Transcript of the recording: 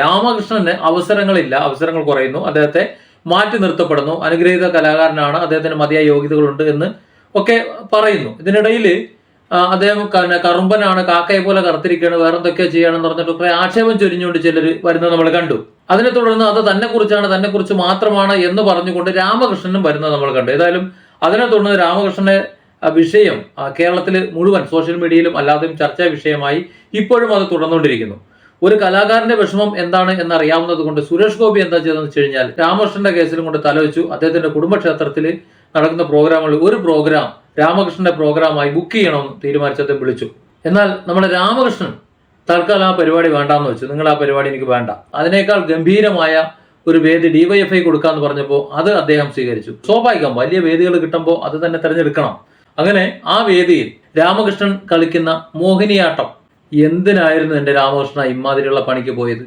രാമകൃഷ്ണന് അവസരങ്ങൾ കുറയുന്നു, അദ്ദേഹത്തെ മാറ്റി നിർത്തപ്പെടുന്നു, അനുഗ്രഹീത കലാകാരനാണ്, അദ്ദേഹത്തിന് മതിയായ യോഗ്യതകളുണ്ട് എന്ന് ഒക്കെ പറയുന്നു. ഇതിനിടയിൽ അദ്ദേഹം കറുമ്പനാണ്, കാക്കയെ പോലെ കറുത്തിരിക്കുകയാണ്, വേറെ എന്തൊക്കെയോ ചെയ്യാണെന്ന് പറഞ്ഞിട്ട് കുറെ ആക്ഷേപം ചൊരിഞ്ഞുകൊണ്ട് ചിലർ വരുന്നത് നമ്മൾ കണ്ടു. അതിനെ തുടർന്ന് അത് തന്നെക്കുറിച്ച് മാത്രമാണ് എന്ന് പറഞ്ഞുകൊണ്ട് രാമകൃഷ്ണനും വരുന്നത് നമ്മൾ കണ്ടു. ഏതായാലും അതിനെ തുടർന്ന് രാമകൃഷ്ണന്റെ വിഷയം കേരളത്തിൽ മുഴുവൻ സോഷ്യൽ മീഡിയയിലും അല്ലാതെയും ചർച്ചാ വിഷയമായി ഇപ്പോഴും അത് തുടർന്നുകൊണ്ടിരിക്കുന്നു. ഒരു കലാകാരന്റെ വിഷമം എന്താണ് എന്നറിയാവുന്നത് കൊണ്ട് സുരേഷ് ഗോപി എന്താ ചെയ്തതെന്ന് വെച്ച് കഴിഞ്ഞാൽ രാമകൃഷ്ണന്റെ കേസിലും കൊണ്ട് തലവെച്ചു. അദ്ദേഹത്തിന്റെ കുടുംബക്ഷേത്രത്തിൽ നടക്കുന്ന പ്രോഗ്രാമുകളിൽ ഒരു പ്രോഗ്രാം രാമകൃഷ്ണന്റെ പ്രോഗ്രാമായി ബുക്ക് ചെയ്യണമെന്ന് തീരുമാനിച്ചദ്ദേഹം വിളിച്ചു. എന്നാൽ നമ്മുടെ രാമകൃഷ്ണൻ തൽക്കാലം ആ പരിപാടി വേണ്ടാന്ന് വെച്ചു. നിങ്ങൾ ആ പരിപാടി എനിക്ക് വേണ്ട, അതിനേക്കാൾ ഗംഭീരമായ ഒരു വേദി DYFI കൊടുക്കാന്ന് പറഞ്ഞപ്പോൾ അത് അദ്ദേഹം സ്വീകരിച്ചു. സ്വാഭാവികം, വലിയ വേദികൾ കിട്ടുമ്പോൾ അത് തന്നെ തിരഞ്ഞെടുക്കണം. അങ്ങനെ ആ വേദിയിൽ രാമകൃഷ്ണൻ കളിക്കുന്ന മോഹിനിയാട്ടം, എന്തിനായിരുന്നു എൻ്റെ രാമകൃഷ്ണ ഇമാതിരിയുള്ള പണിക്ക് പോയത്?